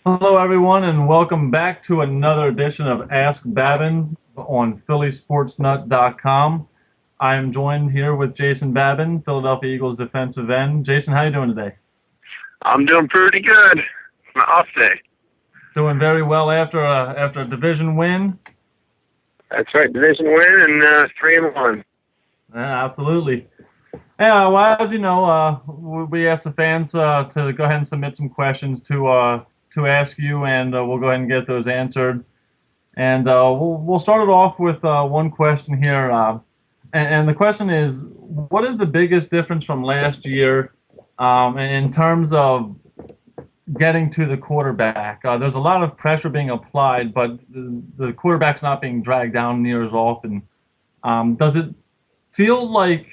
Hello, everyone, and welcome back to another edition of Ask Babin on PhillySportsNut.com. I am joined here with Jason Babin, Philadelphia Eagles defensive end. Jason, how are you doing today? I'm doing pretty good. It's my off day. Doing very well after a division win. That's right, division win and 3-1. Yeah, absolutely. Yeah, well, as you know, we asked the fans to go ahead and submit some questions to ask you, and we'll go ahead and get those answered. And we'll start it off with one question here. And the question is, what is the biggest difference from last year in terms of getting to the quarterback? There's a lot of pressure being applied, but the quarterback's not being dragged down near as often. Does it feel like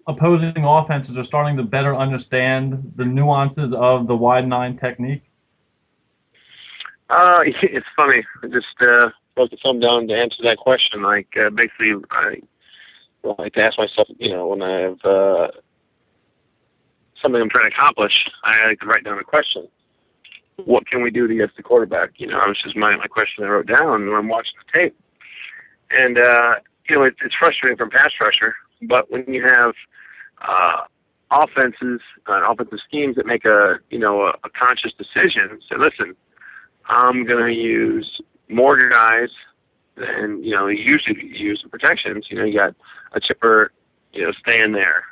opposing offenses are starting to better understand the nuances of the wide nine technique? It's funny. I just wrote the thumb down to answer that question. Basically, I like to ask myself, when I have something I'm trying to accomplish, I like to write down a question. What can we do to get the quarterback? That was just my question I wrote down when I'm watching the tape. And, it's frustrating from pass pressure, but when you have offenses, offensive schemes that make a conscious decision, say, listen, I'm going to use more guys than, you usually use the protections. You got a chipper, staying there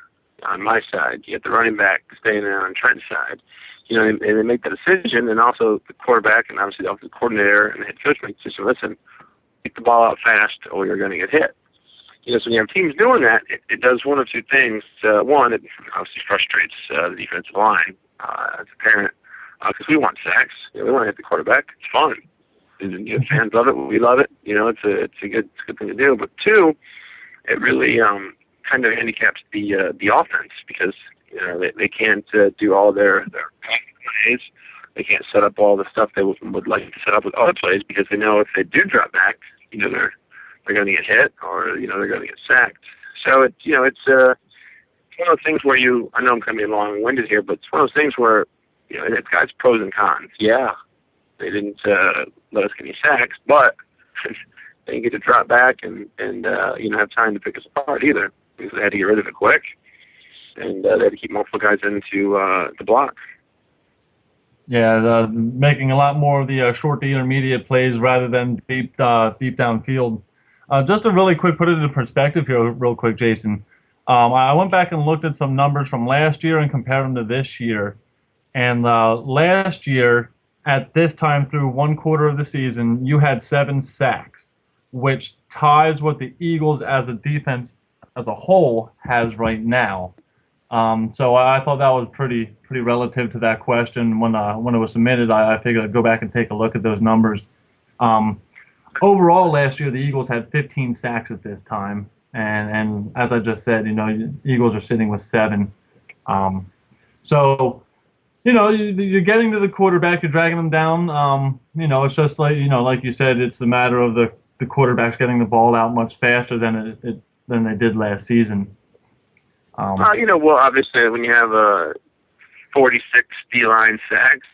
on my side. You got the running back staying there on Trent's side. And they make the decision, and also the quarterback and obviously the offensive coordinator and the head coach make the decision, listen, get the ball out fast or you're going to get hit. So when you have teams doing that, it does one of two things. One, it obviously frustrates the defensive line as a parent because we want sacks. We want to hit the quarterback. It's fun. Fans love it. We love it. It's a good thing to do. But two, it really kind of handicaps the offense because they can't do all their plays. They can't set up all the stuff they would like to set up with other plays because they know if they do drop back, they're going to get hit or they're going to get sacked. So it's one of those things where I know I'm kind of being long-winded here, but it's one of those things where it's got its pros and cons. Yeah, they didn't let us get any sacks, but they didn't get to drop back and have time to pick us apart either because they had to get rid of it quick and they had to keep multiple guys into the block. Yeah, making a lot more of the short to intermediate plays rather than deep downfield. Just to really quick put it into perspective here, real quick, Jason. I went back and looked at some numbers from last year and compared them to this year. And last year, at this time through one quarter of the season, you had 7 sacks, which ties what the Eagles as a defense as a whole has right now. So I thought that was pretty relative to that question. When it was submitted, I figured I'd go back and take a look at those numbers. Overall, last year the Eagles had 15 sacks at this time, and as I just said, Eagles are sitting with 7. So you're getting to the quarterback, you're dragging them down. It's just like you said, it's a matter of the quarterbacks getting the ball out much faster than they did last season. Well, obviously, when you have 46 D-line sacks,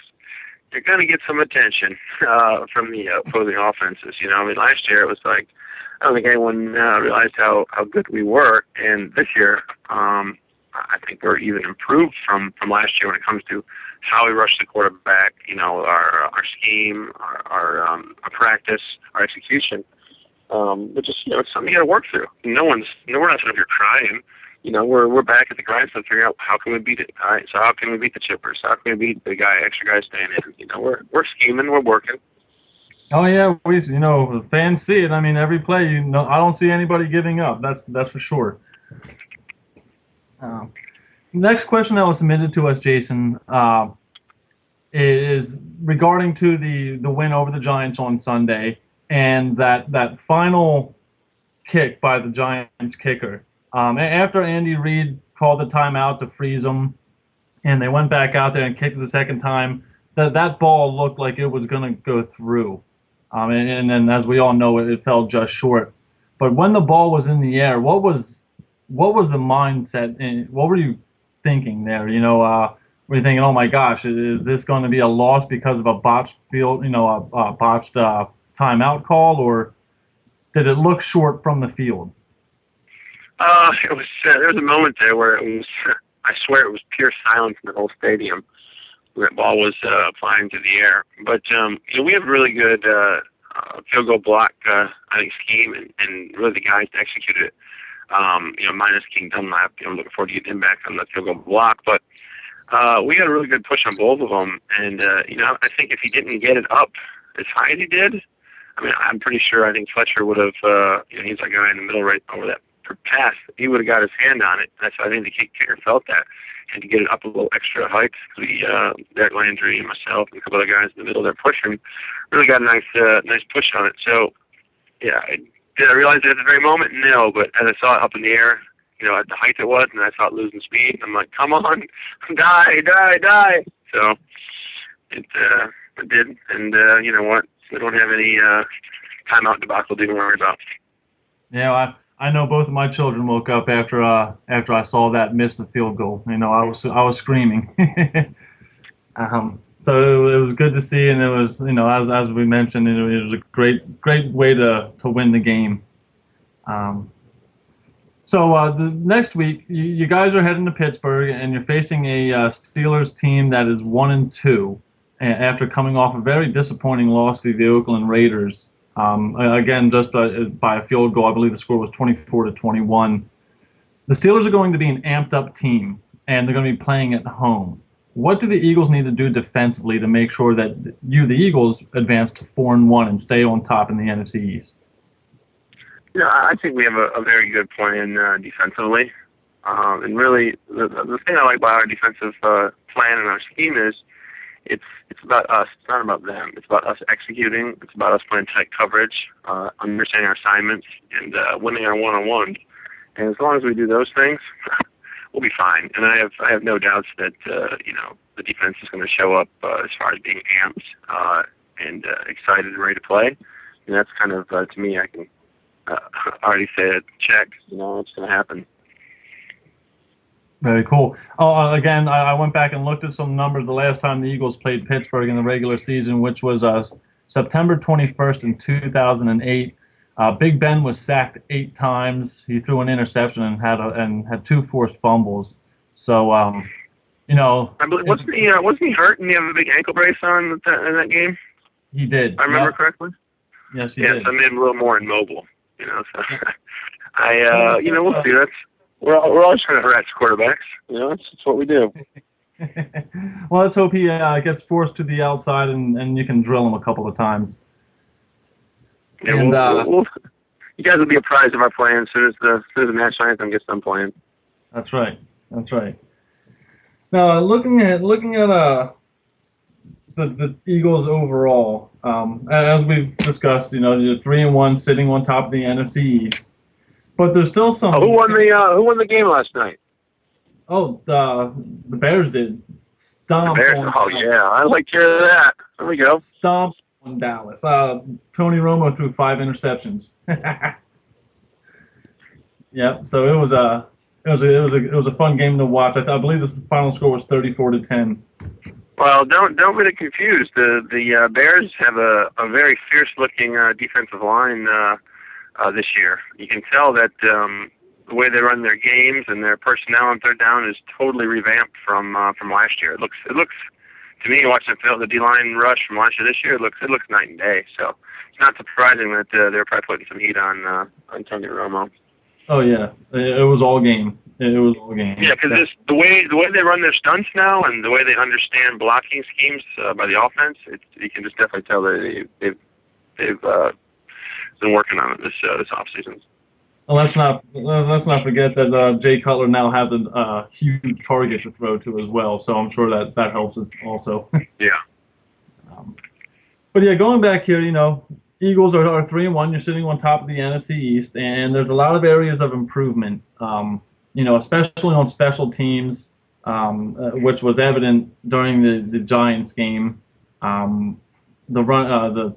you're going to get some attention from the opposing offenses. Last year it was like, I don't think anyone realized how good we were. And this year, I think we're even improved from last year when it comes to how we rush the quarterback, our scheme, our practice, our execution. But just, it's something you got to work through. We're not sitting up here crying. We're back at the grindstone figuring out how can we beat it. All right, so how can we beat the chippers? How can we beat the extra guys staying in? We're scheming, we're working. Oh yeah, the fans see it. I mean, every play, I don't see anybody giving up. That's for sure. Next question that was submitted to us, Jason, is regarding to the win over the Giants on Sunday and that final kick by the Giants kicker. After Andy Reid called the timeout to freeze them, and they went back out there and kicked it the second time, that ball looked like it was going to go through. And then, as we all know, it fell just short. But when the ball was in the air, what was the mindset? And what were you thinking there? were you thinking, oh my gosh, is this going to be a loss because of a botched field, a botched timeout call, or did it look short from the field? It was. There was a moment there where it was. I swear it was pure silence in the whole stadium. That ball was flying through the air. But we have a really good field goal block, I think, scheme, and really the guys to execute it. Minus King Dunlap. I'm looking forward to getting him back on the field goal block. But we got a really good push on both of them. And I think if he didn't get it up as high as he did, I mean, I'm pretty sure I think Fletcher would have. He's that guy in the middle right over that pass. He would have got his hand on it. That's I think the kicker felt that. And to get it up a little extra height, Derek Landry and myself and a couple other guys in the middle there pushing, really got a nice push on it. So, yeah, did I realize it at the very moment? No, but as I saw it up in the air, at the height it was, and I saw it losing speed, I'm like, come on, die. So it did, and you know what? We don't have any timeout debacle to worry about. Yeah, I know both of my children woke up after I saw that miss the field goal. I was screaming. So it was good to see, and it was as we mentioned, it was a great way to win the game. So the next week, you guys are heading to Pittsburgh, and you're facing a Steelers team that is 1-2 after coming off a very disappointing loss to the Oakland Raiders. Again, just by a field goal. I believe the score was 24-21. The Steelers are going to be an amped-up team, and they're going to be playing at home. What do the Eagles need to do defensively to make sure that the Eagles, advance to 4-1 and stay on top in the NFC East? I think we have a very good plan defensively. And really, the thing I like about our defensive plan and our scheme is it's about us. It's not about them. It's about us executing. It's about us playing tight coverage, understanding our assignments, and winning our one-on-ones. And as long as we do those things, we'll be fine. And I have no doubts that the defense is going to show up as far as being amped and excited and ready to play. And that's kind of to me, I can already say it. Check. It's going to happen. Very cool. Again, I went back and looked at some numbers the last time the Eagles played Pittsburgh in the regular season, which was September 21st in 2008. Big Ben was sacked 8 times. He threw an interception and had 2 forced fumbles. So, I believe, wasn't he hurt and he had a big ankle brace on in that game? He did. I remember correctly. Yes, he did. Yes, I made him a little more immobile. So we'll see. We're always trying to harass quarterbacks. That's what we do. Well, let's hope he gets forced to the outside and you can drill him a couple of times. Yeah, and, you guys will be apprised of our plan as soon as the national anthem gets done playing. That's right. Now, looking at the Eagles overall, as we've discussed, they're 3-1, sitting on top of the NFC East. But there's still some. Who won the game last night? Oh, the Bears did. Stomp. The Bears. Yeah, I like to hear that. There we go. Stomp on Dallas. Tony Romo threw 5 interceptions. Yep. So it was a fun game to watch. I believe the final score was 34-10. Well, don't get it confused. The Bears have a very fierce looking defensive line this year. You can tell that the way they run their games and their personnel on third down is totally revamped from last year. It looks to me, watching the D-line rush from last year this year, it looks night and day. So it's not surprising that they're probably putting some heat on Tony Romo. Oh yeah, it was all game. It was all game. Yeah, because the way they run their stunts now and the way they understand blocking schemes by the offense, you can just definitely tell that they've been working on it this offseason. Well, let's not forget that Jay Cutler now has a huge target to throw to as well. So I'm sure that helps also. Yeah. But yeah, going back here, Eagles are 3-1. You're sitting on top of the NFC East, and there's a lot of areas of improvement. Especially on special teams, which was evident during the Giants game. The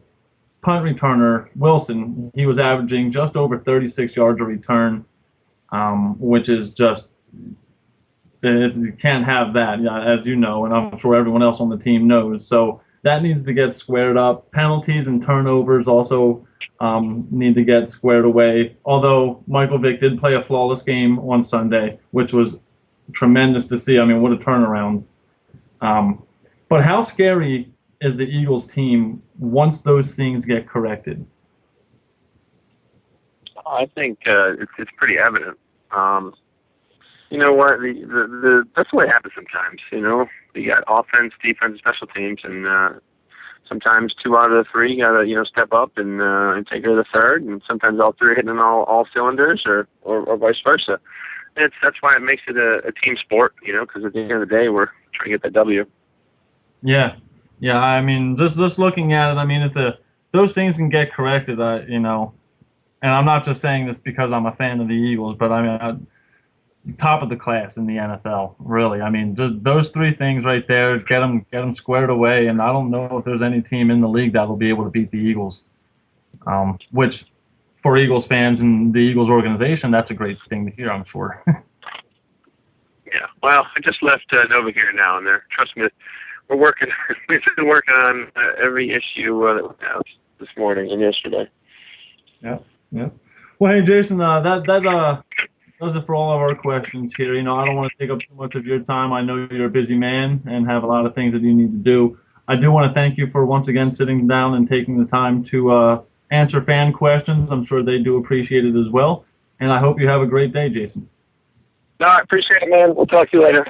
punt returner, Wilson, he was averaging just over 36 yards a return, which is just You can't have that, yeah, as you know, and I'm sure everyone else on the team knows. So that needs to get squared up. Penalties and turnovers also need to get squared away. Although Michael Vick did play a flawless game on Sunday, which was tremendous to see. I mean, what a turnaround. But how scary is the Eagles team once those things get corrected? I think it's pretty evident. You know what? That's the way it happens sometimes. You know, you got offense, defense, special teams, and sometimes 2 out of the 3 got to step up and take care of the third, and sometimes all 3 are hitting on all cylinders, or vice versa. That's why it makes it a team sport. You know, because at the end of the day, we're trying to get that W. Yeah, yeah. I mean, just looking at it, I mean, if those things can get corrected, and I'm not just saying this because I'm a fan of the Eagles, but I mean, top of the class in the NFL, really. I mean, just those 3 things right there, get them squared away, and I don't know if there's any team in the league that will be able to beat the Eagles. Which, for Eagles fans and the Eagles organization, that's a great thing to hear, I'm sure. Yeah. Well, I just left Nova here now, and trust me, we're working. We've been working on every issue that we have this morning and yesterday. Yeah. Yeah. Well, hey, Jason, that does it for all of our questions here. You know, I don't want to take up too much of your time. I know you're a busy man and have a lot of things that you need to do. I do want to thank you for once again sitting down and taking the time to answer fan questions. I'm sure they do appreciate it as well. And I hope you have a great day, Jason. No, I appreciate it, man. We'll talk to you later.